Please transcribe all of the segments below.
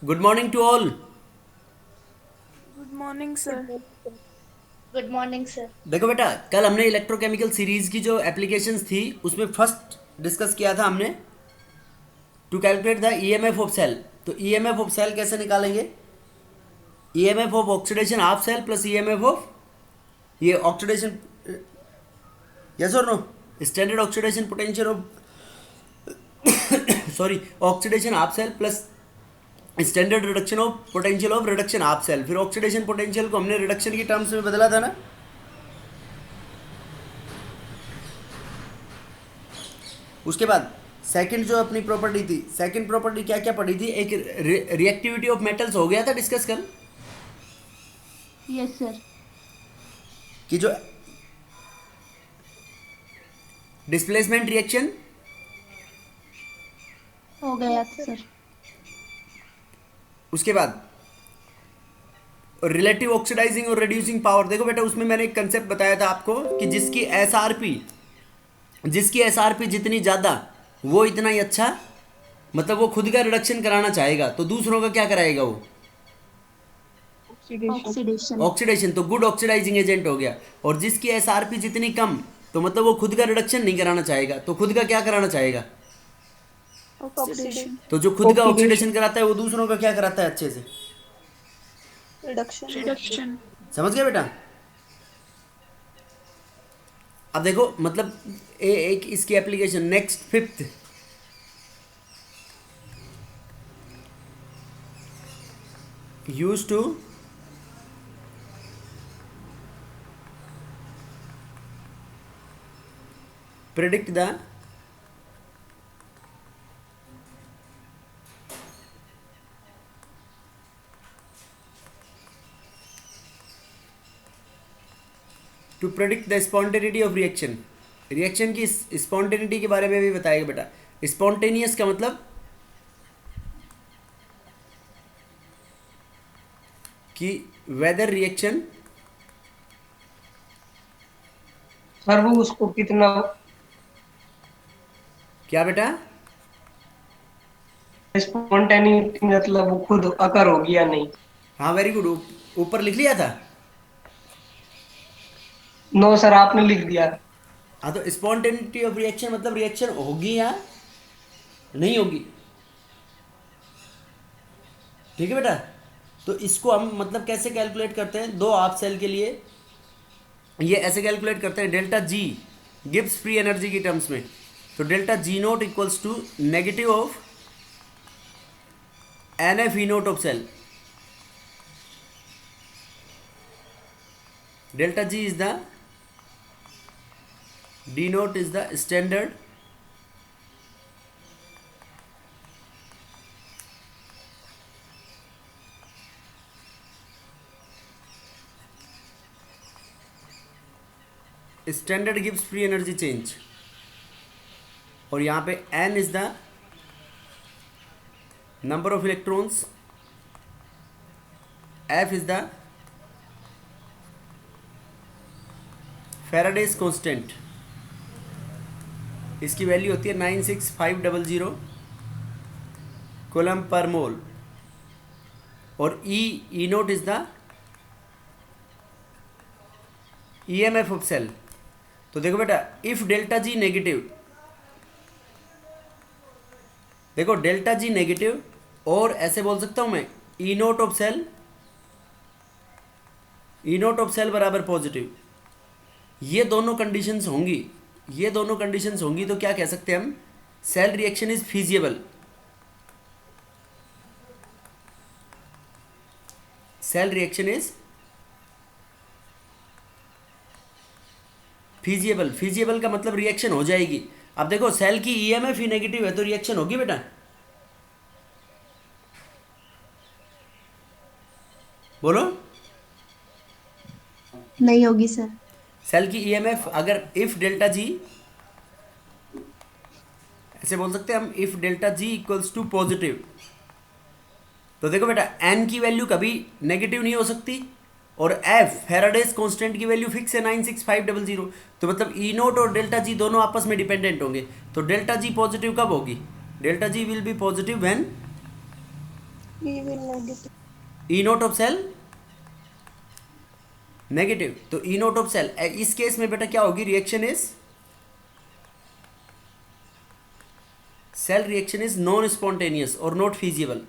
Good morning to all. Good morning sir. Good morning sir. देखो बेटा, कल हमने इलेक्ट्रोकेमिकल सीरीज की जो एप्लीकेशंस थी उसमें फर्स्ट डिस्कस किया था हमने to calculate the EMF of cell. तो ईएमएफ ऑफ सेल कैसे निकालेंगे? EMF of oxidation half cell plus EMF of ये ऑक्सीडेशन, यस और no, standard oxidation potential of sorry oxidation half cell plus standard reduction of potential of reduction half cell. फिर oxidation potential को हमने reduction की terms में बदला था ना। उसके बाद सेकंड जो अपनी प्रॉपर्टी थी, सेकंड प्रॉपर्टी क्या क्या पड़ी थी? एक रिएक्टिविटी ऑफ मेटल्स हो गया था डिस्कस कल, यस सर। कि जो डिस्प्लेसमेंट रिएक्शन, हो गया सर। उसके बाद रिलेटिव ऑक्सीडाइजिंग और रिड्यूसिंग पावर। देखो बेटा, उसमें मैंने एक कंसेप्ट बताया था आपको कि जिसकी एसआरपी जितनी ज़्यादा वो इतना ही अच्छा, मतलब वो खुद का रिडक्शन कराना चाहेगा तो दूसरों का क्या कराएगा वो? ऑक्सीडेशन। ऑक्सीडेशन। तो गुड ऑक्सीडाइजिंग एजेंट हो गया। और जिसकी एसआरपी जितनी कम, तो मतलब वो खुद का रिडक्शन नहीं कराना चाहेगा तो खुद का क्या कराना चाहेगा? ऑक्सीडेशन। तो जो खुद का ऑक्सीडेशन कराता है वो दूसरों का क्या कराता है अच्छे से? रिडक्शन। रिडक्शन। समझ गए बेटा? अब देखो मतलब एक इसकी application next fifth, use to predict the to predict the spontaneity of reaction. Reaction की स्पॉन्टेनिटी के बारे में भी बताएगा बेटा। स्पॉन्टेनियस का मतलब कि वेदर रिएक्शन, सर वो उसको कितना क्या बेटा? स्पॉन्टेनिटी मतलब वो खुद अकर होगी या नहीं। हाँ वेरी गुड, ऊपर लिख लिया था। नो सर आपने लिख दिया। हाँ तो स्पॉन्टेनिटी ऑफ रिएक्शन मतलब रिएक्शन होगी या नहीं होगी। ठीक है बेटा? तो इसको हम मतलब कैसे कैलकुलेट करते हैं? दो हाफ सेल के लिए ये ऐसे कैलकुलेट करते हैं, delta G Gibbs free energy की टर्म्स में। तो delta G naught equals to negative of N F E naught of cell. Delta G is the D naught is the standard standard गिव्स फ्री एनर्जी चेंज। और यहाँ पे n is the number of electrons, f is the Faraday's constant. इसकी value होती है 96500 coulomb per mole. और E naught is the EMF of cell. तो देखो बेटा, इफ डेल्टा जी नेगेटिव, देखो डेल्टा जी नेगेटिव, और ऐसे बोल सकता हूं मैं E naught of cell, E naught of cell बराबर पॉजिटिव। ये दोनों कंडीशंस होंगी, ये दोनों कंडीशंस होंगी तो क्या कह सकते हैं हम? Cell reaction is feasible. Cell reaction is feasible. Feasible का मतलब रिएक्शन हो जाएगी। अब देखो सेल की ईएमएफ ही नेगेटिव है तो रिएक्शन होगी बेटा? बोलो। नहीं होगी सर। सेल की ईएमएफ अगर इफ डेल्टा जी, ऐसे बोल सकते हैं हम, if delta G equals to positive, तो देखो बेटा एन की वैल्यू कभी नेगेटिव नहीं हो सकती और एफ फैराडेज कांस्टेंट की वैल्यू फिक्स है 96500। तो मतलब ई नोट और डेल्टा जी दोनों आपस में डिपेंडेंट होंगे। तो डेल्टा जी पॉजिटिव कब होगी? Delta G will be positive when E will negative. E naught of cell negative, तो ई नोट ऑफ सेल इस केस में बेटा क्या होगी, reaction is cell reaction is non spontaneous और नॉट फीजिबल।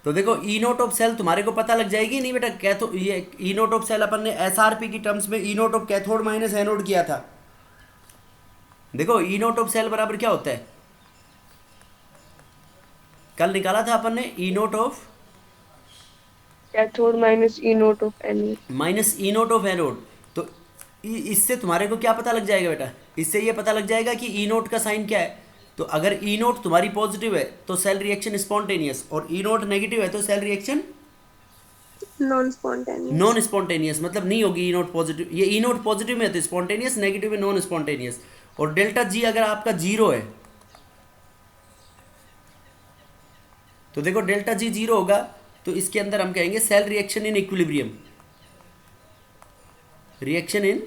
तो देखो ई नोट ऑफ सेल तुम्हारे को पता लग जाएगी नहीं बेटा, कैथो ये ई नोट ऑफ सेल अपन ने एसआरपी की टर्म्स में E naught of cathode minus anode किया था। देखो ई नोट ऑफ सेल बराबर क्या होता है, कल निकाला था अपन ने, E naught of cathode minus E naught of anode. Minus E naught of anode. तो इससे तुम्हारे को क्या पता लग जाएगा बेटा, इससे ये पता लग जाएगा कि ई नोट का साइन क्या है। तो अगर ई नोट तुम्हारी पॉजिटिव है तो सेल रिएक्शन स्पॉन्टेनियस, और ई नोट नेगेटिव है तो cell reaction non spontaneous. Non spontaneous, मतलब नहीं होगी ई नोट पॉजिटिव। ये ई नोट पॉजिटिव में है तो स्पॉन्टेनियस, नेगेटिव में नॉन स्पॉन्टेनियस। और डेल्टा जी अगर आपका जीरो है तो देखो डेल्टा जी जीरो होगा तो इसके अंदर हम कहेंगे cell reaction in equilibrium, reaction in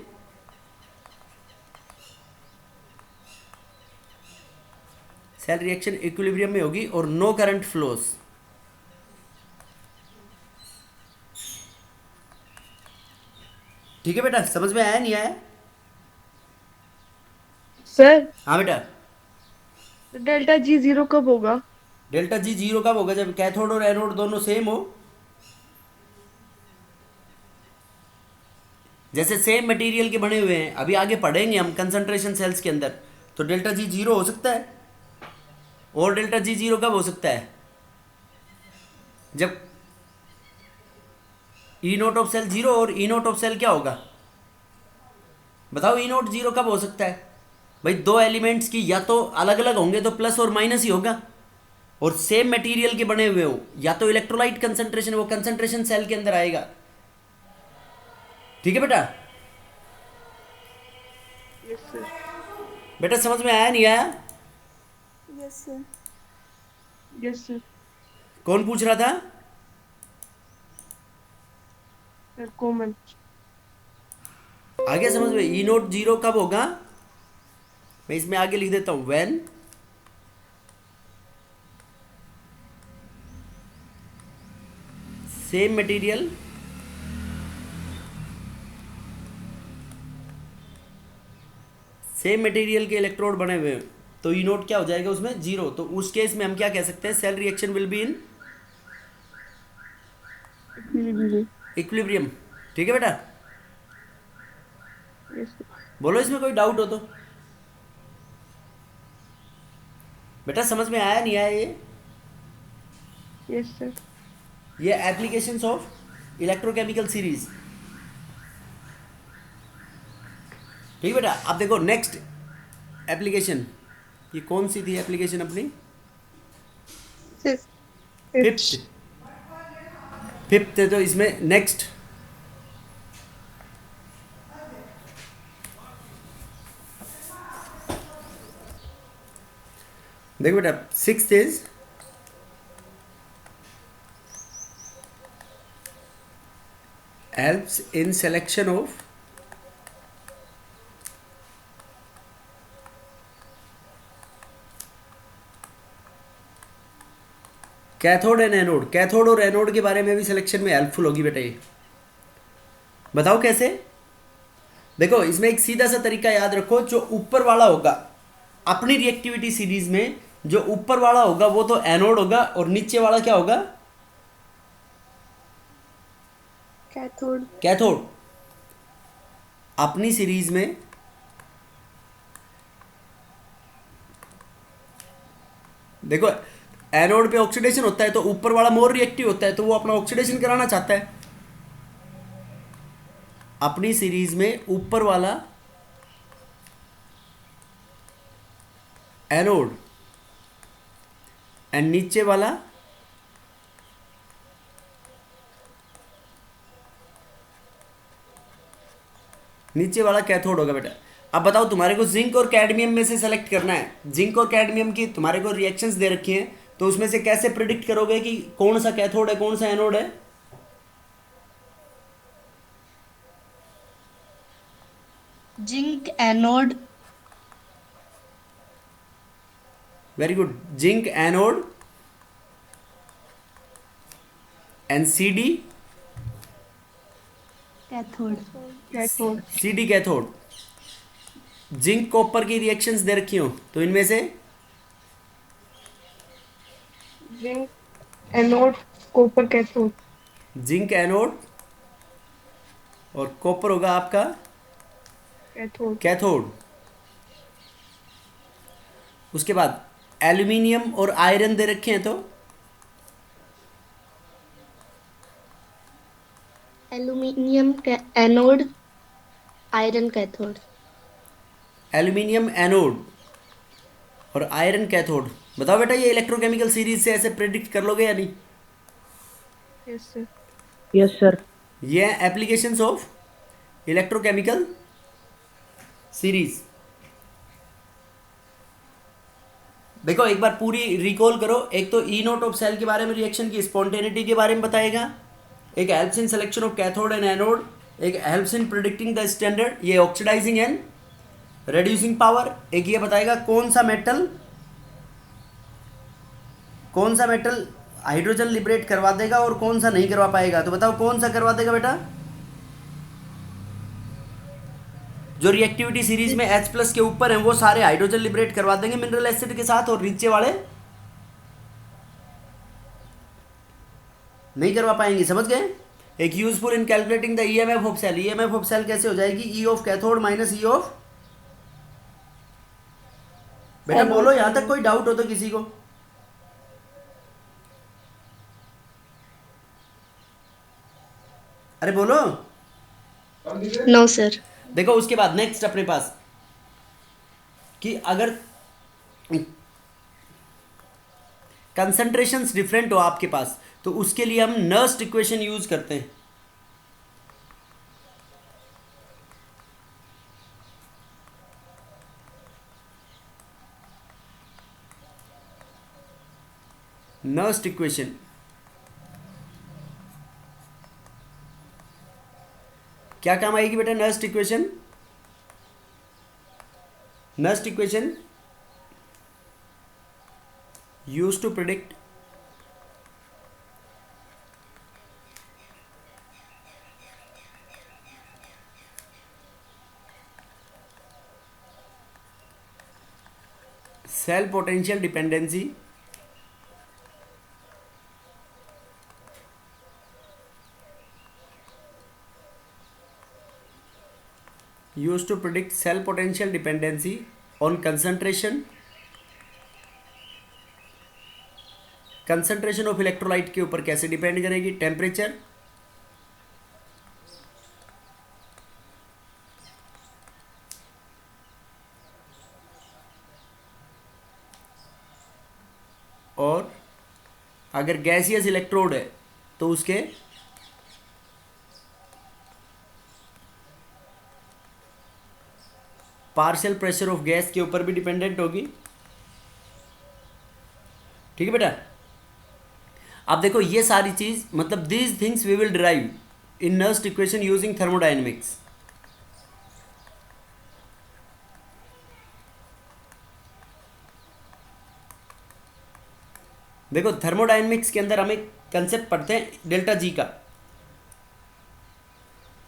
cell reaction equilibrium में होगी और नो करंट फ्लोस। ठीक है बेटा, समझ में आया नहीं आया? सर हाँ बेटा, डेल्टा जी जीरो कब होगा? डेल्टा जी जीरो कब होगा, जब कैथोड और एनोड दोनों सेम हो। जैसे सेम मटेरियल के बने हुए हैं, अभी आगे पढ़ेंगे हम कंसंट्रेशन सेल्स के अंदर, तो डेल्टा जी जीरो हो सकता है। और डेल्टा जी जीरो कब हो सकता है, जब ई नोट ऑफ सेल जीरो और ई नोट ऑफ सेल क्या होगा, बताओ ई नोट जीरो कब हो सकता है भाई, दो एलिमेंट्स की या तो अलग अलग होंगे तो प्लस और माइनस ही होगा, और सेम मटेरियल के बने हुए हो, या तो इलेक्ट्रोलाइट कंसंट्रेशन, वो कंसंट्रेशन सेल के अंदर आएगा। ठीक है बेटा? Yes sir. बेटा समझ में आया नहीं आया? Yes sir. Yes sir. कौन पूछ रहा था? सर कोमल। आगे समझ में, ई नोट जीरो कब होगा, मैं इसमें आगे लिख देता हूं, व्हेन सेम मटेरियल के इलेक्ट्रोड बने हुए हैं तो ई नोट क्या हो जाएगा उसमें, जीरो। तो उस केस में हम क्या कह सकते हैं, cell reaction will be in equilibrium. ठीक है बेटा? Yes sir. बोलो इसमें कोई डाउट हो तो। बेटा समझ में आया नहीं आया ये? Yes sir. ये एप्लीकेशंस ऑफ इलेक्ट्रोकेमिकल सीरीज। ठीक है बेटा? अब देखो नेक्स्ट एप्लीकेशन, ये कौन सी थी एप्लीकेशन अपनी, फिफ्थ है। तो इसमें नेक्स्ट देखो बेटा, sixth is helps in selection of cathode and anode. Cathode और एनोड के बारे में भी सिलेक्शन में हेल्पफुल होगी बेटा ये। बताओ कैसे? देखो इसमें एक सीधा सा तरीका याद रखो, जो ऊपर वाला होगा अपनी रिएक्टिविटी सीरीज में, जो ऊपर वाला होगा वो तो एनोड होगा, और नीचे वाला क्या होगा, कैथोड। कैथोड। अपनी सीरीज में देखो एनोड पे ऑक्सीडेशन होता है तो ऊपर वाला मोर रिएक्टिव होता है, तो वो अपना ऑक्सीडेशन कराना चाहता है। अपनी सीरीज में ऊपर वाला एनोड एंड नीचे वाला कैथोड होगा बेटा। अब बताओ तुम्हारे को जिंक और कैडमियम में से सेलेक्ट करना है। जिंक और कैडमियम की तुम्हारे को रिएक्शंस दे रखी हैं, तो उसमें से कैसे प्रिडिक्ट करोगे कि कौन सा कैथोड है कौन सा एनोड है? Zinc anode very good. Zinc anode and C D cathode. Cathode. C D cathode. Zinc copper की रिएक्शंस दे रखी हो तो इनमें से zinc anode copper cathode. Zinc anode और कॉपर होगा आपका कैथोड. कैथोड. उसके बाद एल्यूमिनियम और आयरन दे रखे हैं तो aluminium anode, iron cathode. Aluminium anode और आयरन कैथोड. बताओ बेटा ये इलेक्ट्रोकेमिकल सीरीज से ऐसे प्रेडिक्ट कर लोगे या नहीं? Yes sir. Yes sir. ये है एप्लीकेशंस ऑफ इलेक्ट्रोकेमिकल सीरीज. देखो एक बार पूरी रिकॉल करो. एक तो ई नोट ऑफ सेल के बारे में, रिएक्शन की स्पॉन्टेनिटी के बारे में बताएगा. एक helps in selection of cathode and anode. एक helps in predicting the standard, ये ऑक्सीडाइजिंग एंड रेड्यूसिंग पावर. एक ये बताएगा कौन सा मेटल हाइड्रोजन लिबरेट करवा देगा और कौन सा नहीं करवा पाएगा. तो बताओ कौन सा करवा देगा बेटा? जो रिएक्टिविटी सीरीज में H प्लस के ऊपर हैं वो सारे हाइड्रोजन लिबरेट करवा देंगे मिनरल एसिड के साथ, और नीचे वाले नहीं करवा पाएंगे. समझ गए? एक useful in calculating the EMF of cell. EMF of cell कैसे हो जाएगी? E of cathode minus E of. बेटा बोलो यहां तक कोई डाउट हो तो किसी को. अरे बोलो. No sir. देखो उसके बाद नेक्स्ट अपने पास कि अगर कंसंट्रेशंस डिफरेंट हो आपके पास तो उसके लिए हम नर्स्ट इक्वेशन यूज करते हैं. नर्स्ट इक्वेशन क्या काम आएगी बेटा? Nernst equation. Nernst equation use to predict cell potential dependency used to predict cell potential dependency on concentration of electrolyte के ऊपर कैसे डिपेंड करेगी? टेम्परेचर, और अगर गैसियस इलेक्ट्रोड है तो उसके पार्शियल प्रेशर ऑफ गैस के ऊपर भी डिपेंडेंट होगी. ठीक है बेटा? अब देखो ये सारी चीज मतलब these things we will derive in Nernst equation using thermodynamics. देखो थर्मोडायनेमिक्स के अंदर हम एक कंसेप्ट पढ़ते हैं डेल्टा जी का.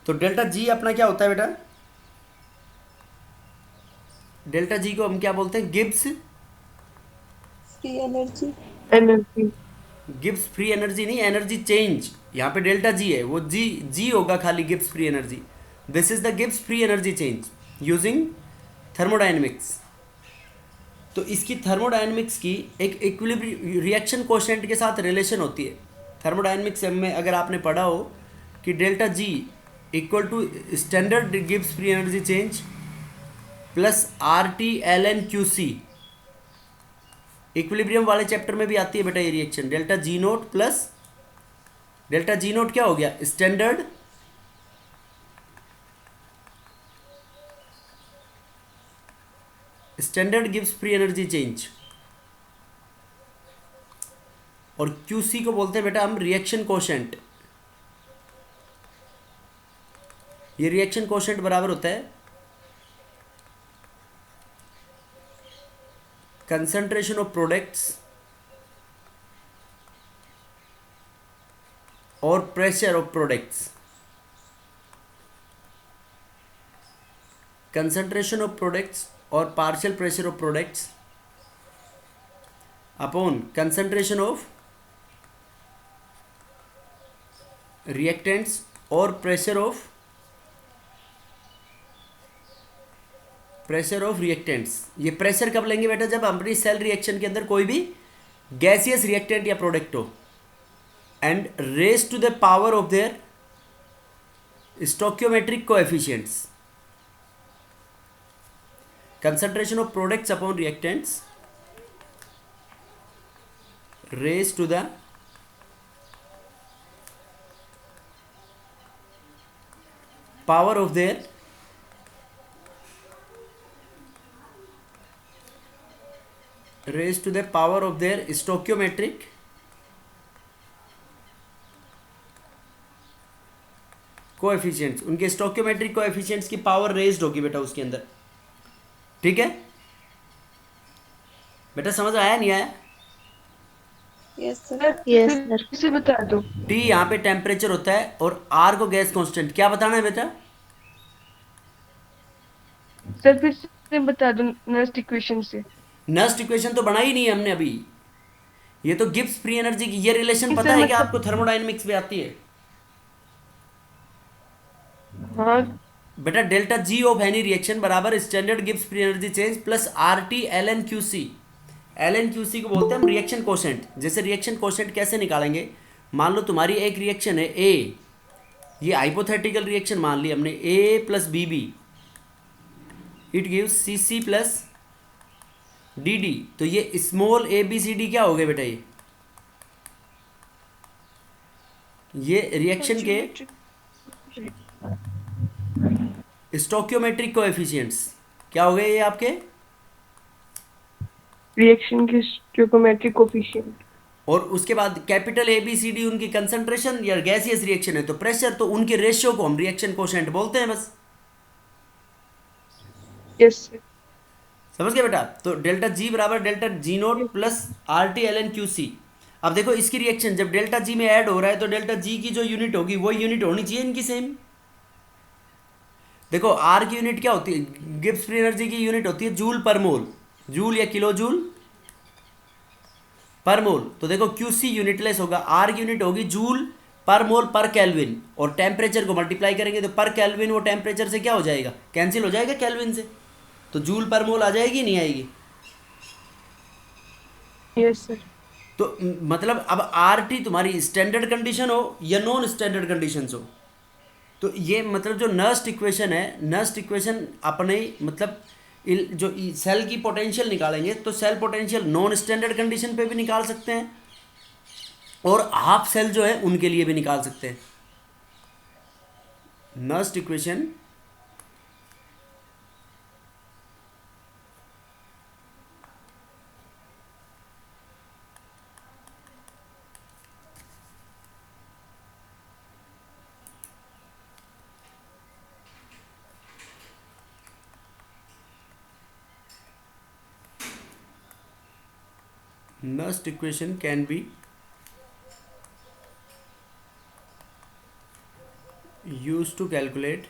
तो डेल्टा जी अपना क्या होता है बेटा? डेल्टा जी को हम क्या बोलते हैं? Gibbs free energy. Energy. Gibbs free energy नहीं, एनर्जी चेंज. यहाँ पे डेल्टा जी है, वो जी होगा खाली Gibbs free energy. This is the Gibbs free energy change using thermodynamics. तो इसकी थर्मोडायनेमिक्स की एक इक्विलिब्रियम रिएक्शन कोशेंट के साथ रिलेशन होती है. थर्मोडायनेमिक्स में अगर आपने पढ़ा हो कि delta G equal to standard Gibbs free energy change plus R T L N Q C. Equilibrium वाले चैप्टर में भी आती है बेटा ये reaction. Delta G naught plus delta G naught क्या हो गया? स्टैंडर्ड गिव्स फ्री एनर्जी चेंज. और क्यूसी को बोलते हैं बेटा हम रिएक्शन कोशेंट. ये रिएक्शन कोशेंट बराबर होता है concentration of products or pressure of products. Concentration of products or partial pressure of products upon concentration of reactants or pressure of reactants. ये प्रेशर कब लेंगे बेटा? जब अपनी सेल रिएक्शन के अंदर कोई भी गैसियस रिएक्टेंट या प्रोडक्ट हो, and raise to the power of their stoichiometric coefficients. Concentration of products upon reactants raised to the power of their stoichiometric coefficients. उनके स्टोक्योमेट्रिक कोएफिशिएंट्स की पावर रेज्ड होगी बेटा उसके अंदर. ठीक है बेटा, समझ आया नहीं आया? Yes sir. Yes, sir. इसे बता दो. टी यहाँ पे टेम्परेचर होता है और आर को गैस कांस्टेंट. क्या बताना है बेटा? सर फिर से बता दो नर्स्ट इक्वेशन से. नस्ट इक्वेशन तो बनाई नहीं है हमने अभी. ये तो गिब्स फ्री एनर्जी की. ये रिलेशन इसे पता है कि मतलब- आपको थर्मोडायनेमिक्स में आती है हाँ बेटा? Delta G of any reaction बराबर standard Gibbs free energy change plus R T L N Q C. L N Q C को बोलते हैं हम रिएक्शन कोशेंट. जैसे रिएक्शन कोशेंट कैसे निकालेंगे? मान लो तुम्हारी एक रिएक्शन है ए, ये हाइपोथेटिकल रिएक्शन मान ली हमने, A plus B B, it gives C C plus D D. तो ये small A B C D क्या हो गए बेटा? ये रिएक्शन के स्टोक्योमेट्रिक कोएफिशिएंट्स क्या हो गए? ये आपके रिएक्शन के स्टोइकोमेट्रिक कोफिशिएंट. और उसके बाद capital A B C D उनकी कंसंट्रेशन या गैसियस रिएक्शन है तो प्रेशर, तो उनके रेशियो को हम रिएक्शन कोशेंट बोलते हैं बस. Yes sir. समझ गए बेटा? तो डेल्टा जी बराबर delta G naught plus R T L N Q C. अब देखो इसकी रिएक्शन जब डेल्टा जी में ऐड हो रहा है तो डेल्टा जी की जो यूनिट होगी वही यूनिट होनी चाहिए इनकी सेम. देखो आर की यूनिट क्या होती है? गिब्स फ्री एनर्जी की यूनिट होती है जूल पर मोल, जूल या किलो जूल पर मोल. तो देखो क्यूसी यूनिटलेस होगा, आर की यूनिट होगी जूल पर मोल पर केल्विन, और टेम्परेचर को मल्टीप्लाई करेंगे तो पर केल्विन वो टेम्परेचर से क्या हो जाएगा? कैंसिल हो जाएगा केल्विन से. तो जूल पर मोल आ जाएगी नहीं आएगी? Yes sir. तो मतलब अब आर टी तुम्हारी स्टैंडर्ड कंडीशन हो या नॉन स्टैंडर्ड कंडीशन हो, तो ये मतलब जो नर्स्ट इक्वेशन है, नर्स्ट इक्वेशन अपने मतलब जो सेल की पोटेंशियल निकालेंगे तो cell potential non standard condition पे भी निकाल सकते हैं और हाफ सेल जो है उनके लिए भी निकाल सकते हैं. Nernst equation Nernst equation can be used to calculate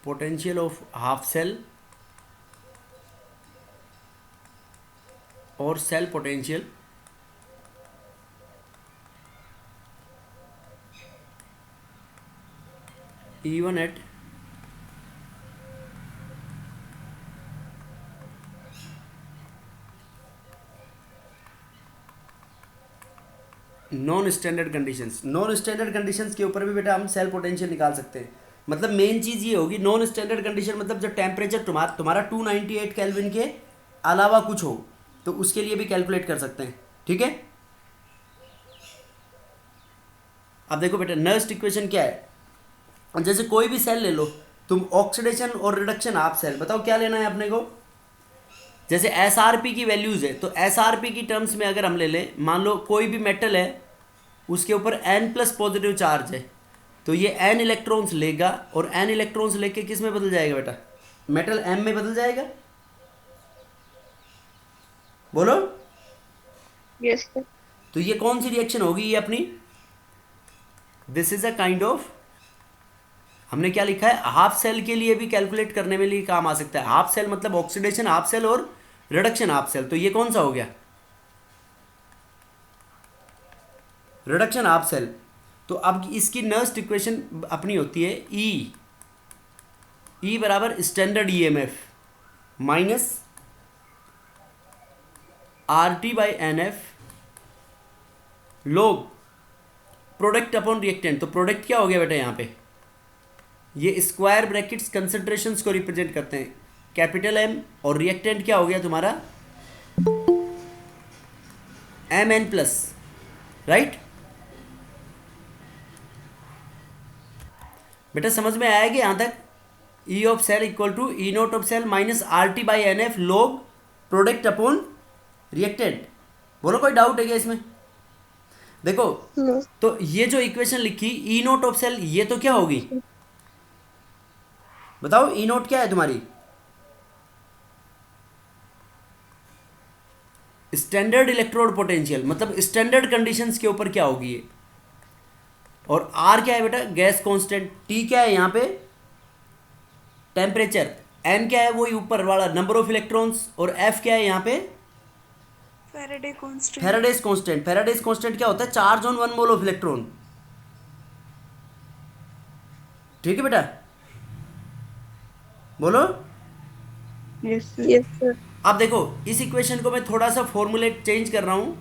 potential of half cell or cell potential even at non standard conditions. Non standard conditions के ऊपर भी बेटा हम सेल पोटेंशियल निकाल सकते हैं. मतलब मेन चीज़ ये होगी नॉन स्टैंडर्ड कंडीशन, मतलब जब टेम्परेचर तुम्हारा 298 केल्विन के अलावा कुछ हो तो उसके लिए भी कैलकुलेट कर सकते हैं. ठीक है. अब देखो बेटा नर्स्ट इक्वेशन क्या है. जैसे कोई भी सेल ले लो तुम, ऑक्सीडेशन और रिडक्शन ऑफ सेल, बताओ क्या लेना है अपने को. जैसे एस आर पी की वैल्यूज़ है तो एस आर पी की टर्म्स में अगर हम ले लें, मान लो कोई भी मेटल है उसके ऊपर एन प्लस पॉजिटिव चार्ज है तो ये n इलेक्ट्रॉन्स लेगा और n इलेक्ट्रॉन्स लेके किस में बदल जाएगा बेटा? मेटल m में बदल जाएगा। बोलो। Yes, sir. तो ये कौन सी रिएक्शन होगी ये अपनी? This is a kind of, हमने क्या लिखा है, हाफ सेल के लिए भी कैलकुलेट करने में लिए काम आ सकता है। हाफ सेल मतलब ऑक्सीडेशन हाफ सेल और रिडक्शन हाफ सेल। तो ये कौन सा हो गया? Reduction half cell. तो अब इसकी नर्स्ट इक्वेशन अपनी होती है ई बराबर standard EMF minus RT/NF log product upon reactant. तो प्रोडक्ट क्या हो गया बेटा? यहाँ पे ये स्क्वायर ब्रैकेट्स कंसंट्रेशंस को रिप्रेजेंट करते हैं, कैपिटल M, और रिएक्टेंट क्या हो गया तुम्हारा? Mn+, right? बेटा समझ में आएगा यहाँ तक? E of cell equal to E naught of cell minus RT/NF log product upon reactant. बोलो कोई डाउट है क्या इसमें? देखो No. तो ये जो इक्वेशन लिखी E नोट ऑफ सेल, ये तो क्या होगी बताओ? E नोट क्या है तुम्हारी? स्टैंडर्ड इलेक्ट्रोड पोटेंशियल, मतलब स्टैंडर्ड कंडीशंस के ऊपर क्या होगी ये। और R क्या है बेटा? Gas constant. T क्या है यहाँ पे? टेम्परेचर। N क्या है? वही ऊपर वाला नंबर ऑफ इलेक्ट्रॉन्स। और F क्या है यहाँ पे? Faraday constant. Faraday's constant. Faraday's constant क्या होता है? Charge on 1 mole of electron. ठीक है बेटा, बोलो। Yes, sir. Yes, sir. अब देखो इस इक्वेशन को मैं थोड़ा सा फॉर्मूलेट चेंज कर रहा हूं।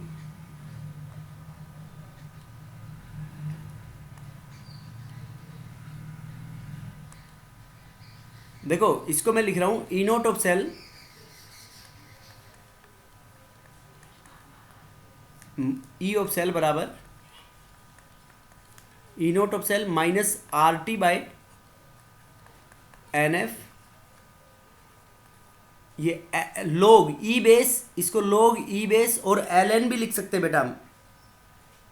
देखो इसको मैं लिख रहा हूं E naught of cell E of cell बराबर E naught of cell minus RT/NF, ये log E बेस, इसको log E बेस और ln भी लिख सकते हैं बेटा हम।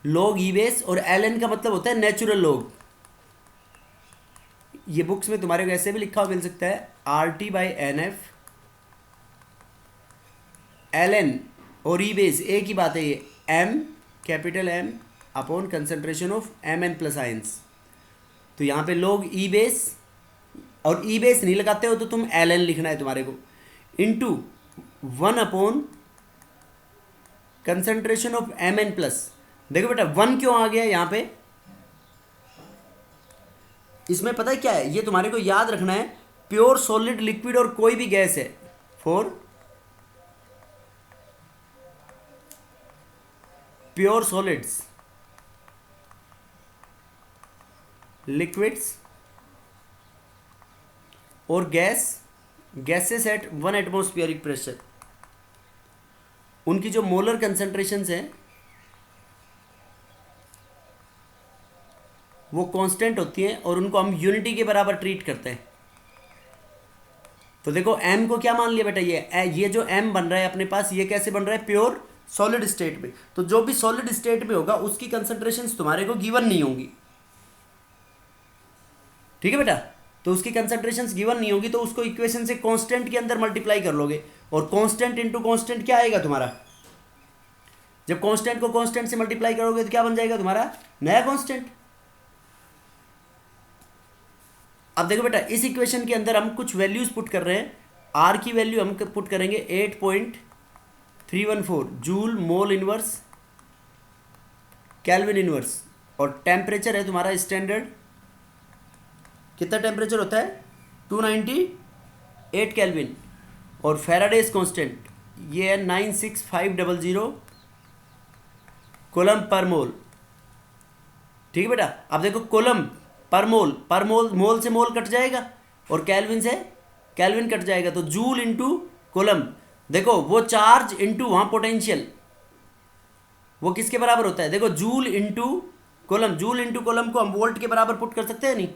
log E बेस और ln का मतलब होता है नेचुरल log। ये बुक्स में तुम्हारे को ऐसे भी लिखा हुआ मिल सकता है RT/NF ln और E बेस एक ही बात है। ये M, capital M upon concentration of Mn+ ions. तो यहाँ पे log E बेस, और E बेस नहीं लगाते हो तो तुम ln लिखना है तुम्हारे को, into 1 upon concentration of Mn+। देखो बेटा 1 क्यों आ गया यहाँ पे? इसमें पता है क्या है? ये तुम्हारे को याद रखना है, प्योर सॉलिड लिक्विड और कोई भी गैस है, फॉर प्योर सॉलिड्स, लिक्विड्स और गैसेस एट 1 एटमॉस्फेरिक प्रेशर, उनकी जो मोलर कंसंट्रेशंस हैं वो कांस्टेंट होती हैं और उनको हम यूनिटी के बराबर ट्रीट करते हैं। तो देखो m को क्या मान लिया बेटा? ये जो m बन रहा है अपने पास, ये कैसे बन रहा है? प्योर सॉलिड स्टेट में। तो जो भी सॉलिड स्टेट में होगा उसकी कंसंट्रेशंस तुम्हारे को गिवन नहीं होंगी। ठीक है बेटा? तो उसकी कंसंट्रेशंस गिवन नहीं होगी तो उसको इक्वेशन से कांस्टेंट के अंदर मल्टीप्लाई कर लोगे, और कांस्टेंट इनटू कांस्टेंट क्या आएगा तुम्हारा? जब कांस्टेंट को कांस्टेंट से मल्टीप्लाई करोगे तो क्या बन जाएगा तुम्हारा? नया कांस्टेंट। अब देखो बेटा इस इक्वेशन के अंदर हम कुछ वैल्यूज पुट कर रहे हैं। आर की वैल्यू हम पुट करेंगे 8.314 joule mole inverse kelvin inverse, और टेम्परेचर है तुम्हारा स्टैंडर्ड, कितना टेम्परेचर होता है? 298 केल्विन, और फैराडेज कांस्टेंट ये है 96500 कूलम्ब पर मोल। ठीक है बेटा? अब देखो कूलम्ब पर मोल, मोल से मोल कट जाएगा और केल्विन से केल्विन कट जाएगा, तो जूल इंटू कूलम्ब। देखो वो चार्ज इंटू वहां पोटेंशियल, वो किसके बराबर होता है? देखो joule into coulomb, joule into coulomb को हम वोल्ट के बराबर पुट कर सकते हैं नहीं?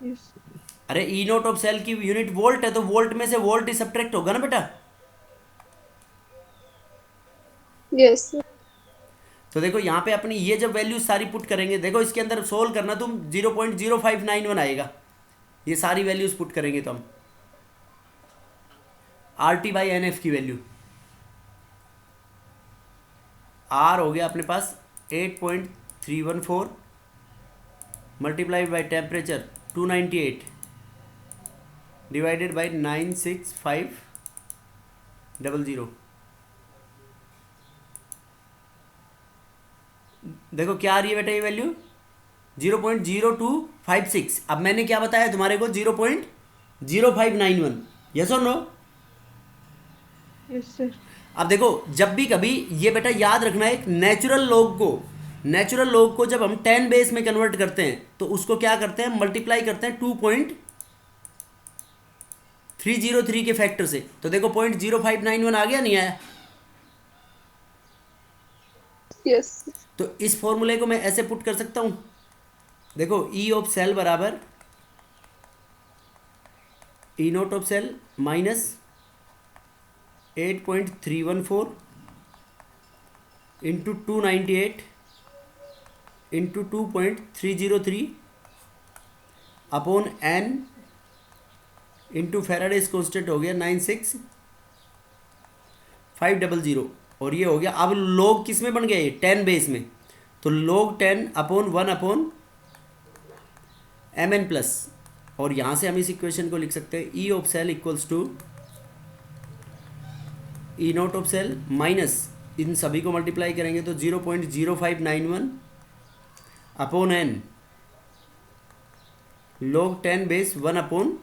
Yes. अरे ई नोट ऑफ सेल की यूनिट वोल्ट है तो वोल्ट में से वोल्ट ही सब्ट्रैक्ट होगा ना बेटा। Yes, sir. तो देखो यहाँ पे अपनी ये जब वैल्यू सारी पुट करेंगे, देखो इसके अंदर सोल्व करना तुम 0.0591 आएगा, ये सारी वैल्यूज पुट करेंगे तो हम R T by N F की वैल्यू, आर हो गया अपने पास 8.314 multiplied by temperature 298 divided by 96500। देखो क्या आ रही है बेटा ये वैल्यू 0.0256। अब मैंने क्या बताया तुम्हारे को 0.0591, यस और नो? Yes, sir. अब देखो जब भी कभी ये बेटा याद रखना है, एक नेचुरल लॉग को जब हम 10 बेस में कन्वर्ट करते हैं तो उसको क्या करते हैं, मल्टीप्लाई करते हैं 2.303 के फैक्टर से। तो देखो 0.0591 आ गया, नहीं आया? यस तो इस फॉर्मूले को मैं ऐसे पुट कर सकता हूं, देखो ई ऑफ सेल बराबर E naught of cell minus 8.314 into 298 into 2.303 upon N into Faraday's constant हो गया 96500, और ये हो गया। अब log किस में बन गया, ये 10 बेस में, तो log 10 upon 1 upon mn plus, और यहाँ से हम इस इक्वेशन को लिख सकते हैं E of cell equals to E naught of cell minus इन सभी को मल्टीप्लाई करेंगे तो 0.0591 upon N log 10 base 1 upon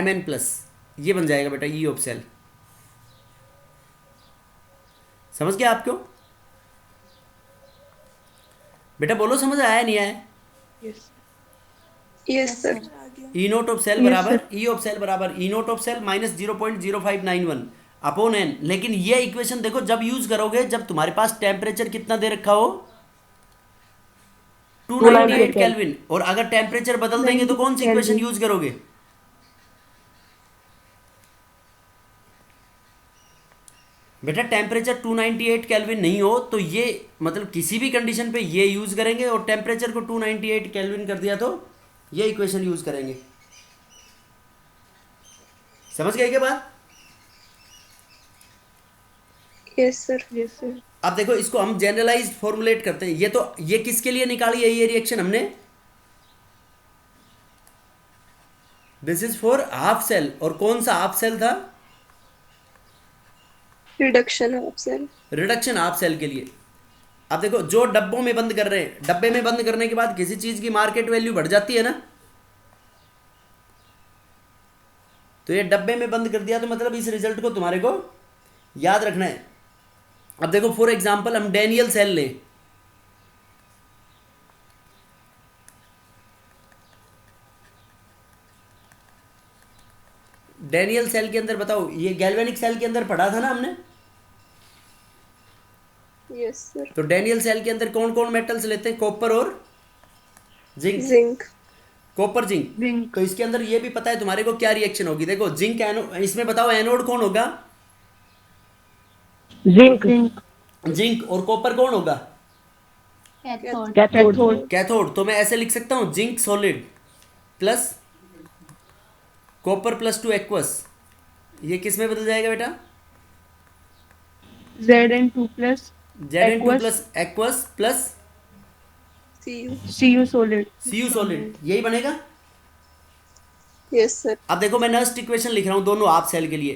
mn plus, ये बन जाएगा बेटा ई ऑफ सेल। समझ गया आपको बेटा? बोलो समझ आया नहीं आया? Yes. Yes sir E naught of cell बराबर ई ऑफ सेल बराबर E naught of cell minus 0.0591 upon N. लेकिन ये इक्वेशन देखो जब यूज करोगे जब तुम्हारे पास टेम्परेचर कितना दे रखा हो 298 केल्विन, और अगर टेम्परेचर बदल देंगे तो कौन सी इक्वेशन यूज करोगे? बेटा टेम्परेचर 298 केल्विन नहीं हो तो ये मतलब किसी भी कंडीशन पे ये यूज करेंगे, और टेम्परेचर को 298 केल्विन कर दिया तो ये इक्वेशन यूज करेंगे। समझ गए क्या बात? Yes sir Yes, sir. अब देखो इसको हम जनरलाइज्ड फॉर्मुलेट करते हैं। ये तो ये किसके लिए निकाली है ये रिएक्शन हमने? This is for half cell, और कौन सा हाफ सेल था? Reduction of cell reduction half cell के लिए। अब देखो जो डब्बों में बंद कर रहे हैं, डब्बे में बंद करने के बाद किसी चीज की मार्केट वैल्यू बढ़ जाती है ना, तो ये डब्बे में बंद कर दिया तो मतलब इस रिजल्ट को तुम्हारे को याद रखना है। अब देखो फॉर एग्जांपल हम डेनियल सेल लें, डेनियल सेल के अंदर बताओ, ये गैल्वेनिक सेल के अंदर पढ़ा था ना हमने, यस सर तो डेनियल सेल के अंदर कौन कौन मेटल्स लेते हैं? कॉपर और zinc. Zinc copper zinc. Zinc. तो इसके अंदर ये भी पता है तुम्हारे को क्या रिएक्शन होगी? देखो जिंक एनोड, इसमें बताओ एनोड कौन होगा? Zinc. जिंक। और कॉपर कौन होगा? Cathode Cathode. कैथोड। तो मैं ऐसे लिख सकता हूँ zinc solid plus copper plus 2 aqueous, ये किस में बदल जाएगा बेटा? Zn2 plus Zn2 Aqueous. Plus aqueous plus CU Cu solid. Cu solid, यही बनेगा। यस सर अब देखो मैं नेक्स्ट इक्वेशन लिख रहा हूँ दोनों हाफ सेल के लिए,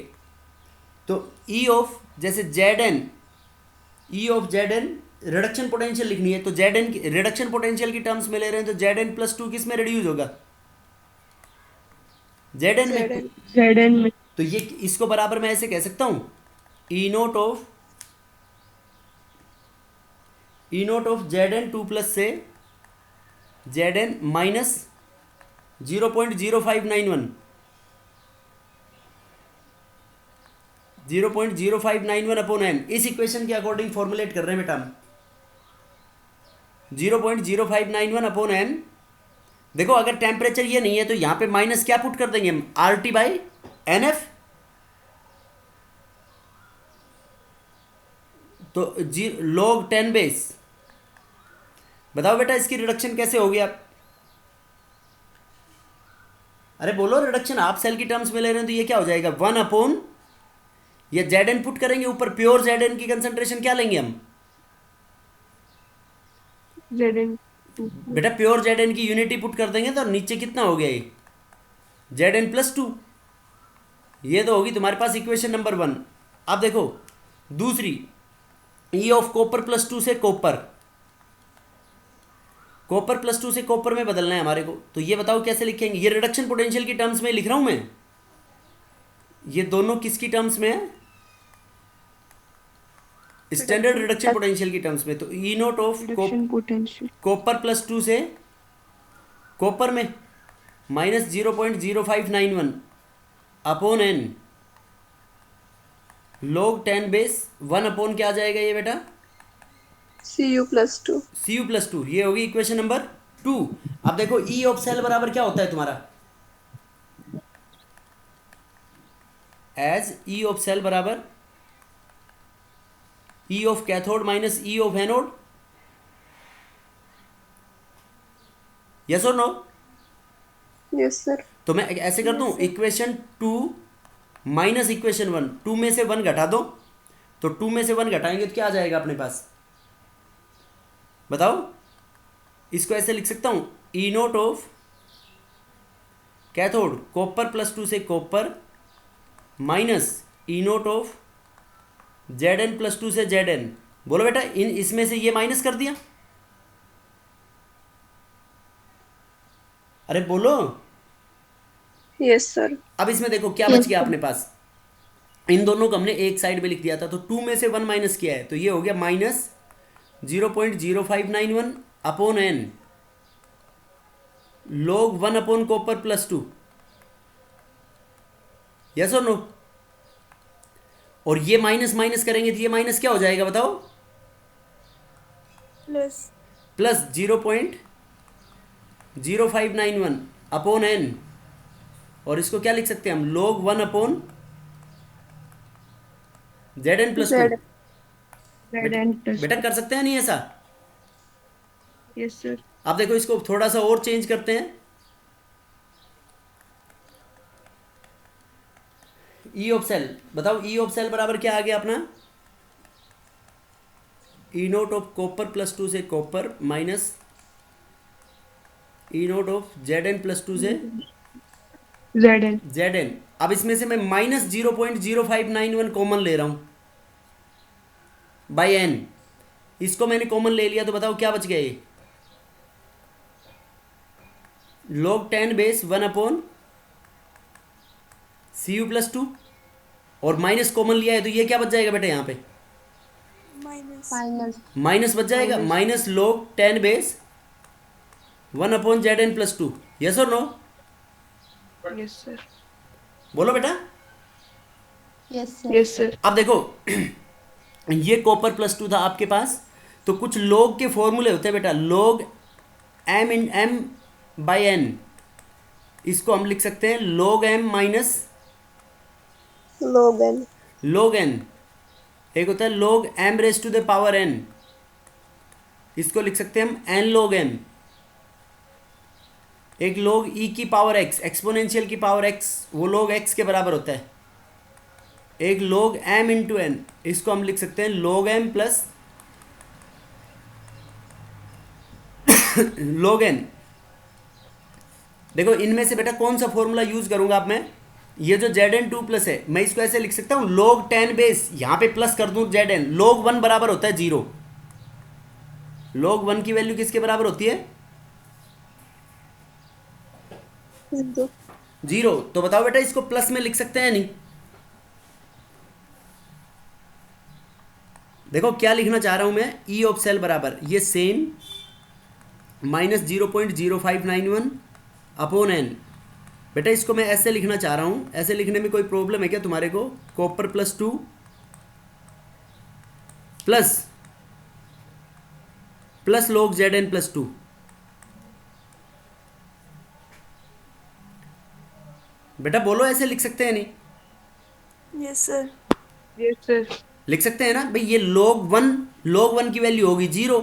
तो ई ऑफ जैसे Zn, E of Zn reduction potential लिखनी है, तो Zn रिडक्शन पोटेंशियल की टर्म्स में ले रहे हैं तो Zn प्लस 2 किस में रिड्यूस होगा? Zn में। Zn Zn में तो ये इसको बराबर मैं ऐसे कह सकता हूँ ई नोट ऑफ Zn2 प्लस से Zn माइनस 0.0591 अपॉन एम, इस इक्वेशन के अकॉर्डिंग फॉर्मुलेट कर रहे हैं बेटा हम 0.0591 अपॉन एम। देखो अगर टेम्परेचर ये नहीं है तो यहाँ पे माइनस क्या पुट कर देंगे हम? R T by N F. तो जी log 10 बेस, बताओ बेटा इसकी रिडक्शन कैसे होगी आप? अरे बोलो रिडक्शन, आप सेल की टर्म्स में ले रहे हैं तो ये क्या हो जाएगा 1 अपॉन, ये जेड एन पुट करेंगे ऊपर, प्योर जेड एन की कंसंट्रेशन क्या लेंगे हम? Zn 2. बेटा प्योर जेड एन की यूनिटी पुट कर देंगे तो नीचे कितना हो गया ये जेड एन प्लस 2, ये तो होगी तुम्हारे पास इक्वेशन नंबर 1। अब देखो दूसरी, ई ऑफ कॉपर प्लस 2 से कॉपर, कॉपर प्लस 2 से कॉपर में बदलना है हमारे को, तो ये बताओ कैसे लिखेंगे? ये रिडक्शन पोटेंशियल की टर्म्स में लिख रहा हूं मैं, ये दोनों किसकी टर्म्स में है? स्टैंडर्ड रिडक्शन पोटेंशियल की टर्म्स में। तो E naught of Reduction potential. Copper plus 2 से कॉपर में minus 0.0591 upon N log 10 base 1 upon क्या आ जाएगा ये बेटा? Cu plus 2. Cu प्लस 2, ये होगी इक्वेशन नंबर 2। अब देखो ई ऑफ सेल बराबर क्या होता है तुम्हारा? एज ई ऑफ सेल बराबर E of cathode minus E of anode, yes और नो? Yes, sir. तो मैं ऐसे कर दूं, इक्वेशन 2 माइनस इक्वेशन 1, 2 में से 1 घटा दो, तो 2 में से 1 घटाएंगे तो क्या आ जाएगा अपने पास? बताओ, इसको ऐसे लिख सकता हूं, E naught of cathode copper plus 2 से copper minus E naught of Z N plus 2 से जेड एन। बोलो बेटा, इन इसमें से ये माइनस कर दिया, अरे बोलो। Yes, sir. अब इसमें देखो क्या Yes, बच गया sir. अपने पास, इन दोनों को हमने एक साइड में लिख दिया था, तो 2 में से 1 माइनस किया है, तो ये हो गया minus 0.0591 upon N log 1 upon copper plus 2, yes और नो? और ये माइनस माइनस करेंगे तो ये माइनस क्या हो जाएगा बताओ? प्लस 0.0591 अपॉन एन, और इसको क्या लिख सकते हैं हम? log 1 upon Z N plus 2। Z. Zn plus. बेटा कर सकते हैं नहीं ऐसा? Yes, sir. आप देखो इसको थोड़ा सा और चेंज करते हैं, ई ऑफ सेल, बताओ ई ऑफ सेल बराबर क्या आ गया अपना? E naught of copper plus 2 से copper minus E naught of Z N plus 2 से Zn. Z N. अब इसमें से मैं माइनस 0.0591 कॉमन ले रहा हूं बाई एन, इसको मैंने कॉमन ले लिया, तो बताओ क्या बच गया ये? log 10 base 1 upon Cu plus 2, और माइनस कॉमन लिया है तो ये क्या बच जाएगा बेटा यहाँ पे? Minus. माइनस बच जाएगा, minus log 10 base 1 upon Z N plus 2, yes और नो? Yes, sir. बोलो बेटा। Yes, sir. Yes, sir. अब देखो ये कॉपर प्लस 2 था आपके पास, तो कुछ log के फॉर्मूले होते हैं बेटा, log m इन m बाई n, इसको हम लिख सकते हैं log m minus Log n. log n, एक होता है log m raise to the power n, इसको लिख सकते हैं हम n log m, एक log e की पावर x, एक्सपोनेंशियल की पावर x, वो log x के बराबर होता है, एक log m इंटू n, इसको हम लिख सकते हैं log m plus log n। देखो इनमें से बेटा कौन सा फॉर्मूला यूज करूंगा अब मैं? ये जो Zn2 प्लस है, मैं इसको ऐसे लिख सकता हूं log 10 बेस, यहां पे प्लस कर दूं Zn, log 1 बराबर होता है 0, log 1 की वैल्यू किसके बराबर होती है? 0. 0। तो बताओ बेटा इसको प्लस में लिख सकते हैं नहीं? देखो क्या लिखना चाह रहा हूं मैं, ई ऑफ सेल बराबर ये सेम माइनस 0.0591 अपॉन एन। बेटा इसको मैं ऐसे लिखना चाह रहा हूं, ऐसे लिखने में कोई प्रॉब्लम है क्या तुम्हारे को? Copper plus 2 plus log Z N plus 2, बेटा बोलो ऐसे लिख सकते हैं नहीं? Yes, sir. Yes, sir. लिख सकते हैं ना भाई, ये log 1 की वैल्यू होगी 0,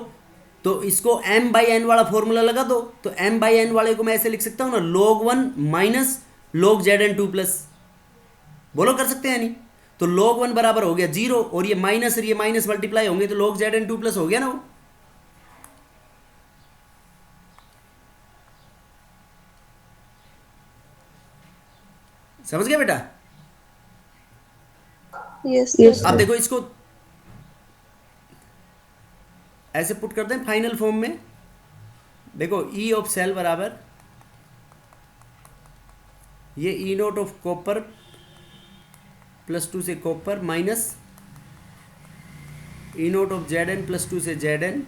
तो इसको m/n वाला फॉर्मूला लगा दो, तो m/n वाले को मैं ऐसे लिख सकता हूँ ना, log 1 minus log Zn2 plus, बोलो कर सकते हैं नहीं? तो log 1 बराबर हो गया 0, और ये माइनस मल्टीप्लाई होंगे तो log Zn2 प्लस हो गया ना वो। समझ गया बेटा? Yes, Yes, sir. अब देखो इसको ऐसे पुट करते हैं फाइनल फॉर्म में। देखो ई ऑफ सेल बराबर ये ई नोट ऑफ कॉपर +2 से copper minus E naught of Zn +2 से Zn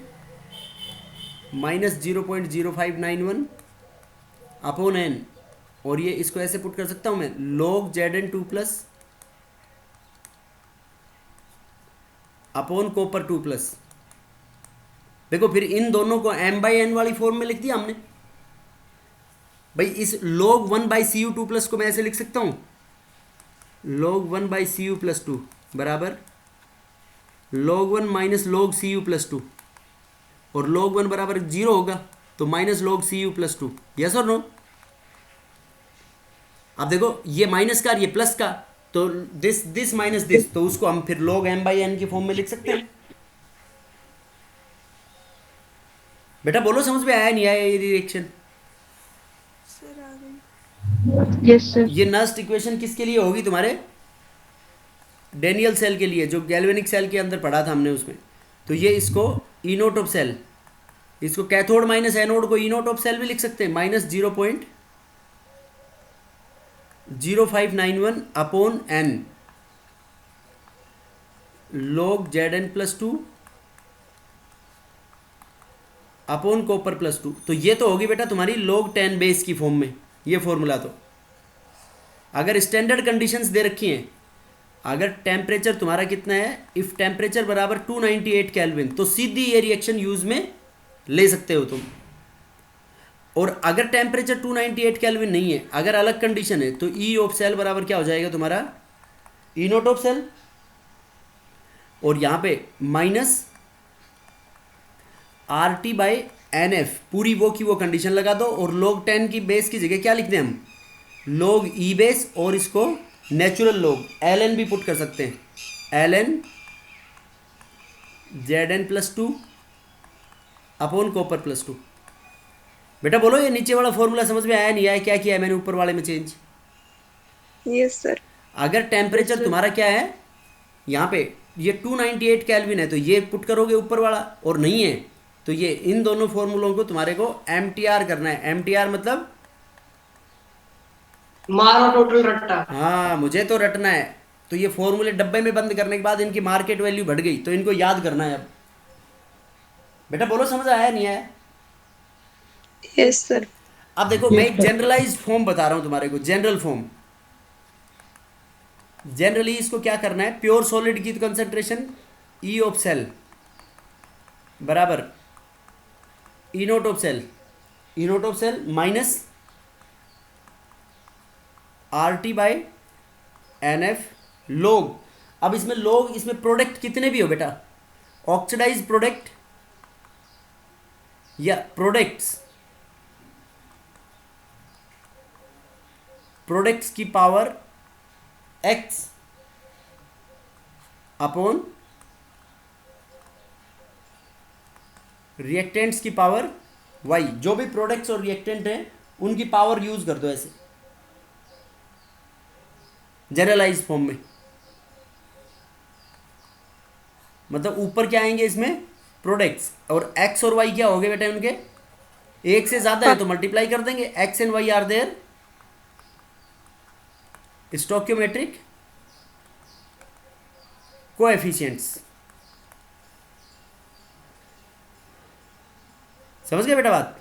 माइनस 0.0591 अपॉन n, और ये इसको ऐसे पुट कर सकता हूँ मैं, log Zn2 plus upon copper 2 plus. देखो फिर इन दोनों को m/n वाली फॉर्म में लिख दिया हमने भाई। इस log 1/Cu2 प्लस को मैं ऐसे लिख सकता हूँ, log 1/Cu + 2 बराबर log 1 माइनस log Cu + 2, और log 1 बराबर 0 होगा तो माइनस log Cu + 2। यस और नो? अब देखो ये माइनस का और ये प्लस का, तो दिस माइनस दिस, तो उसको हम फिर log m/n की फॉर्म में लिख सकते हैं। बेटा बोलो समझ में आया नहीं आया ये रिएक्शन? Sir, आ गई। yes, sir. ये नस्ट इक्वेशन किसके लिए होगी? तुम्हारे डेनियल सेल के लिए, जो गैल्वेनिक सेल के अंदर पढ़ा था हमने उसमें। तो ये इसको ई नोट ऑफ सेल, इसको कैथोड माइनस एनोड को ई नोट ऑफ सेल भी लिख सकते हैं, minus 0.0591 upon n log Zn + 2 upon copper +2। तो ये तो होगी बेटा तुम्हारी log 10 बेस की फॉर्म में ये फॉर्मूला। तो अगर स्टैंडर्ड कंडीशंस दे रखी हैं, अगर टेम्परेचर तुम्हारा कितना है, इफ टेम्परेचर बराबर 298 केल्विन, तो सीधी ये रिएक्शन यूज में ले सकते हो तुम। और अगर टेम्परेचर 298 केल्विन नहीं है, अगर अलग कंडीशन है, तो ई ऑफ सेल बराबर क्या हो जाएगा तुम्हारा, ई नोट ऑफ सेल, और यहाँ पे माइनस RT/NF, पूरी वो की वो कंडीशन लगा दो, और log 10 की बेस की जगह क्या लिख दें हम, log E बेस, और इसको नेचुरल log ln भी पुट कर सकते हैं, ln Zn + 2 अपॉन कॉपर +2। बेटा बोलो ये नीचे वाला फॉर्मूला समझ में आया नहीं आया? क्या किया है मैंने ऊपर वाले में चेंज? Yes, sir. अगर टेम्परेचर तुम्हारा क्या है यहाँ पे, ये 298 केल्विन है, तो ये पुट करोगे ऊपर वाला, और नहीं है तो ये इन दोनों फॉर्मूलों को तुम्हारे को MTR करना है। MTR मतलब मारो टोटल रट्टा। हाँ, मुझे तो रटना है। तो ये फॉर्मूले डब्बे में बंद करने के बाद इनकी मार्केट वैल्यू बढ़ गई, तो इनको याद करना है अब। बेटा बोलो समझ आया नहीं आया? Yes, sir. अब देखो मैं एक जनरलाइज्ड फॉर्म बता रहा हूं तुम्हारे को, जनरल फॉर्म। जनरली इसको क्या करना है, प्योर सॉलिड की कंसंट्रेशन ई ऑफ सेल बराबर E naught of cell minus RT/NF log। अब इसमें log, इसमें प्रोडक्ट कितने भी हो बेटा, ऑक्सीडाइज प्रोडक्ट या प्रोडक्ट्स की पावर x अपॉन रिएक्टेंट्स की पावर y, जो भी प्रोडक्ट्स और रिएक्टेंट हैं उनकी पावर यूज कर दो ऐसे जनरलाइज फॉर्म में। मतलब ऊपर क्या आएंगे इसमें, प्रोडक्ट्स, और x और y क्या हो गए बेटा उनके, एक से ज्यादा है तो मल्टीप्लाई कर देंगे। x and y are their stoichiometric coefficients. समझ गए बेटा बात?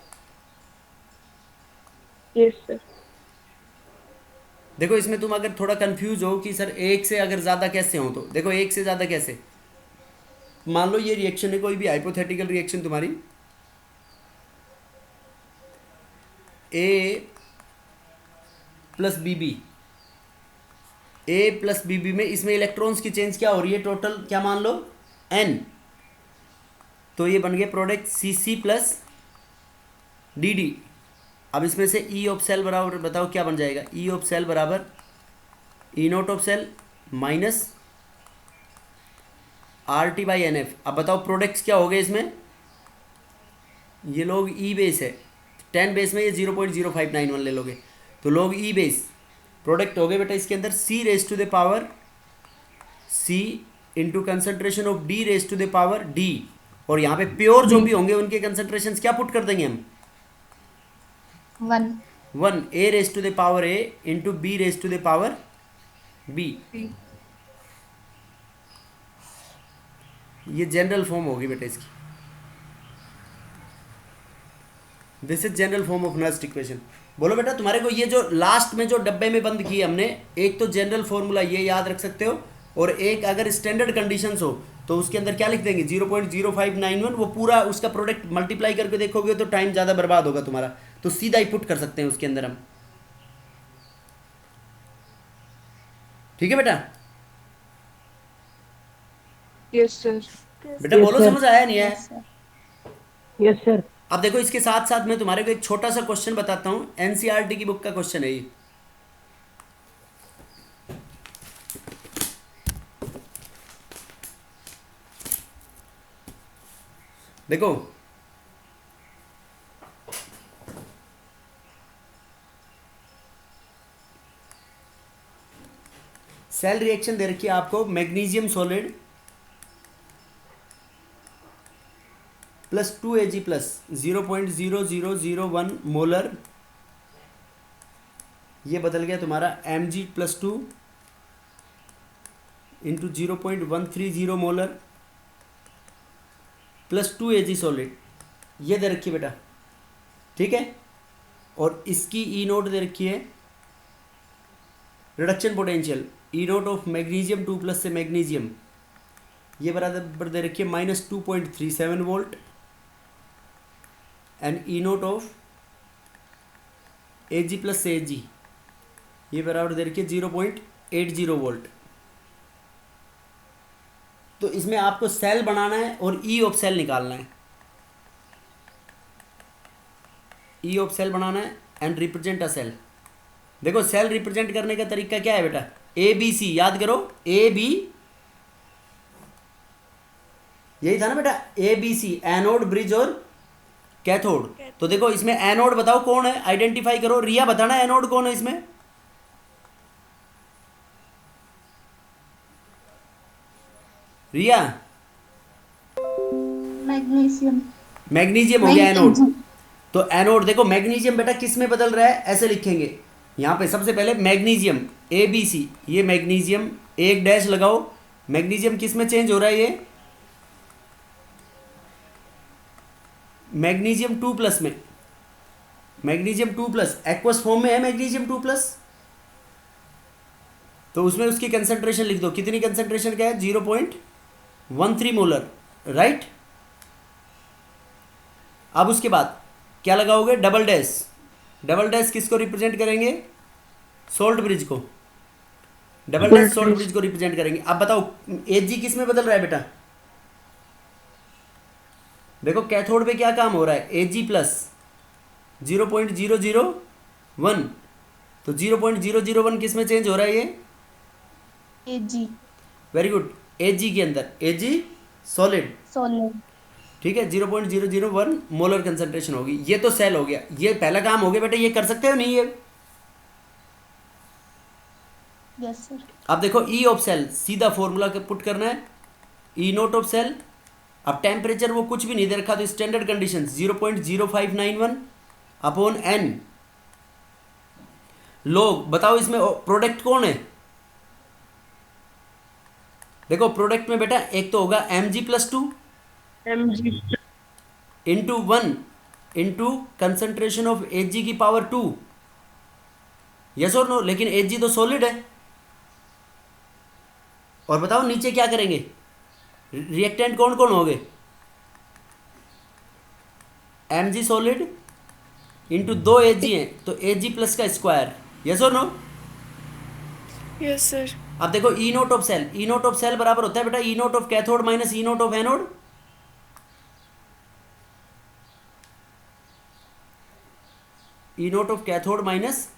Yes, sir. देखो इसमें तुम अगर थोड़ा कंफ्यूज हो कि सर एक से अगर ज़्यादा कैसे हो, तो देखो एक से ज़्यादा कैसे, मान लो ये रिएक्शन है, कोई भी हाइपोथेटिकल रिएक्शन तुम्हारी, A + BB A plus B B में इसमें इलेक्ट्रॉन्स की चेंज क्या हो रही है, टोटल क्या मान लो एन, तो ये बन गए product C C plus D D. अब इसमें से ई ऑफ सेल बराबर बताओ क्या बन जाएगा, ई ऑफ सेल बराबर E naught of cell minus R T by N F. अब बताओ प्रोडक्ट्स क्या हो गए इसमें, ये लोग ई बेस है 10 बेस में ये 0.0591 ले लोगे तो लोग ई बेस प्रोडक्ट हो गए बेटा इसके अंदर C raise to the power C into concentration of D raise to the power D, और यहाँ पे प्योर जो भी होंगे उनके कंसंट्रेशन क्या पुट कर देंगे हम, 1. 1 A raise to the power A into B raise to the power B. ये जनरल फॉर्म होगी बेटा इसकी, this is general form of Nernst equation. बोलो बेटा तुम्हारे को ये जो लास्ट में जो डब्बे में बंद किए हमने, एक तो जनरल फॉर्मूला ये याद रख सकते हो, और एक अगर स्टैंडर्ड कंडीशंस हो तो उसके अंदर क्या लिख देंगे 0.0591, वो पूरा उसका प्रोडक्ट मल्टीप्लाई करके देखोगे तो टाइम ज़्यादा बर्बाद होगा तुम्हारा, तो सीधा ही पुट कर सकते हैं उसके अंदर हम। ठीक है बेटा, Yes, sir. बेटा बोलो समझ आया नहीं आया? Yes, sir. Yes sir. अब देखो इसके साथ साथ मैं तुम्हारे को एक छोटा सा क्वेश्चन बताता हूँ, एनसीईआरटी की बुक का क्वेश्चन है ये। देखो सेल रिएक्शन दे रखी है आपको, magnesium solid plus 2Ag plus 0.0001 molar, ये बदल गया तुम्हारा Mg plus 2 into 0.130 molar plus 2Ag solid, ये दे रखी है बेटा। ठीक है, और इसकी ई नोट दे रखी है reduction potential, E naught of magnesium 2 plus से मैग्नीशियम, ये बराबर दे रखी है -2.37 volt, and E naught of Ag plus से Ag, ये बराबर दे रखी है 0.80 वोल्ट। तो इसमें आपको सेल बनाना है और ई ऑफ सेल निकालना है, ई ऑफ सेल बनाना है एंड रिप्रेजेंट अ सेल। देखो सेल रिप्रेजेंट करने का तरीका क्या है बेटा, ए बी सी, याद करो ए बी, यही था ना बेटा, A B C, anode bridge और कैथोड। तो देखो इसमें एनोड बताओ कौन है, आइडेंटिफाई करो, रिया बताना एनोड कौन है इसमें, रिया? Magnesium. मैग्नीशियम हो गया एनोड। तो एनोड देखो मैग्नीशियम बेटा किस में बदल रहा है, ऐसे लिखेंगे यहाँ पे सबसे पहले मैग्नीशियम ए बी सी, ये मैग्नीशियम एक डैश लगाओ, मैग्नीशियम किस में चेंज हो रहा है, ये मैग्नीशियम 2 प्लस में, मैग्नीशियम 2 प्लस एक्वस फॉर्म में है मैग्नीशियम 2 प्लस, तो उसमें उसकी कंसंट्रेशन लिख दो, कितनी कंसंट्रेशन क्या है 0.13 मोलर, राइट। अब उसके बाद क्या लगाओगे, डबल डैश, डबल डैश किसको रिप्रेजेंट करेंगे, सोल्ट ब्रिज को, डबल डैश सोल्ट ब्रिज को रिप्रेजेंट करेंगे। अब बताओ Ag किस में बदल रहा है बेटा, देखो कैथोड पे क्या काम हो रहा है, Ag प्लस 0.001, तो 0.001 किस में चेंज हो रहा है, ये Ag. वेरी गुड, Ag के अंदर, Ag सॉलिड, Solid. ठीक है 0.001 मोलर कंसंट्रेशन होगी। ये तो सेल हो गया, ये पहला काम हो गया बेटा, ये कर सकते हो नहीं ये? Yes, sir. अब देखो ई ऑफ सेल, सीधा फॉर्मूला पुट करना है, ई नोट ऑफ सेल। अब टेम्परेचर वो कुछ भी नहीं दे रखा, तो स्टैंडर्ड कंडीशन 0.0591 अपॉन एन। लोग बताओ इसमें प्रोडक्ट कौन है, देखो प्रोडक्ट में बेटा एक तो होगा Mg plus 2 Mg. Into 1 into concentration of Ag की पावर 2, यस और नो, लेकिन Ag तो सॉलिड है। और बताओ नीचे क्या करेंगे, रिएक्टेंट कौन कौन होंगे, Mg सॉलिड इंटू 2 Ag हैं, तो Ag प्लस का स्क्वायर, यस और नो। Yes sir. अब देखो E naught of cell, E naught of cell बराबर होता है बेटा E naught of cathode minus E naught of anode. E naught of cathode minus,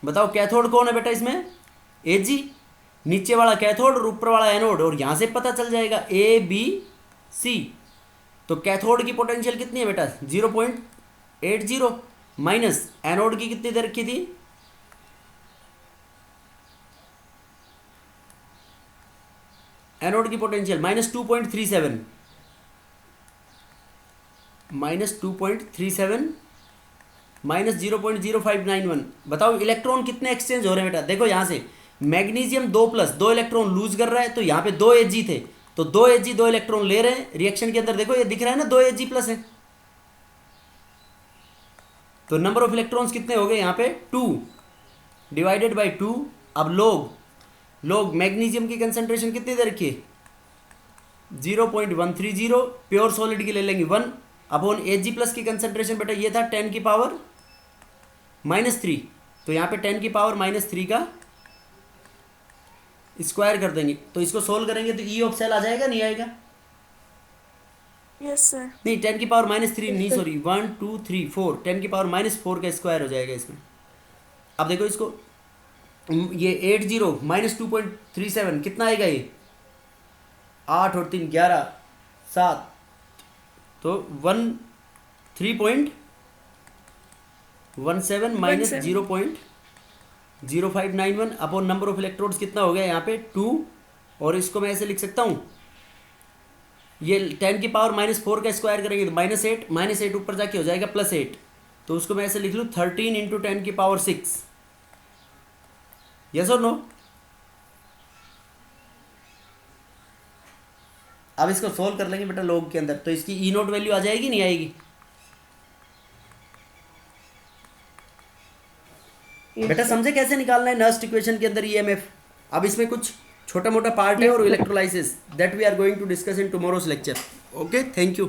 बताओ कैथोड कौन है बेटा इसमें, Ag, नीचे वाला कैथोड और ऊपर वाला एनोड, और यहां से पता चल जाएगा ABC। तो कैथोड की पोटेंशियल कितनी है बेटा 0.80 माइनस एनोड की कितनी दे रखी थी, एनोड की पोटेंशियल -2.37, -2.37 -0.0591। बताओ इलेक्ट्रॉन कितने एक्सचेंज हो रहे हैं बेटा, देखो यहां से मैग्नीशियम 2+, 2 इलेक्ट्रॉन लूज कर रहा है, तो यहाँ पे 2 Ag थे, तो 2 Ag 2 इलेक्ट्रॉन ले रहे हैं रिएक्शन के अंदर, देखो ये दिख रहा है ना 2 Ag प्लस है, तो नंबर ऑफ इलेक्ट्रॉन्स कितने हो गए यहाँ पे 2 डिवाइडेड बाई 2। अब लोग मैग्नीशियम की कंसंट्रेशन कितनी दे रखी है 0.130, प्योर सॉलिड की ले लेंगे 1 अपॉन Ag प्लस की कंसंट्रेशन बेटा ये था 10 की पावर -3, तो यहाँ पे 10 की पावर -3 का स्क्वायर कर देंगे, तो इसको सोल्व करेंगे तो ई ऑफ सेल आ जाएगा नहीं आएगा, यस सर। नहीं 10 की पावर -3 नहीं, सॉरी 1 2 3 4, 10 की पावर -4 का स्क्वायर हो जाएगा इसमें। अब देखो इसको, ये 80 -2.37 कितना आएगा ये 8 और 3 11 7, तो 3.17 minus 0.0591 upon number of electrodes कितना हो गया यहाँ पे 2, और इसको मैं ऐसे लिख सकता हूँ, ये 10 की पावर -4 का स्क्वायर करेंगे तो -8 ऊपर जाके हो जाएगा +8, तो उसको मैं ऐसे लिख लूँ 13 इंटू 10 की पावर 6। यस और नो? अब इसको सोल्व कर लेंगे बेटा लॉग के अंदर, तो इसकी ई नोट वैल्यू आ जाएगी नहीं आएगी बेटा, समझे कैसे निकालना है नर्स्ट इक्वेशन के अंदर ईएमएफ। अब इसमें कुछ छोटा मोटा पार्ट है और electrolysis that we are going to discuss in tomorrow's lecture. Okay, thank you.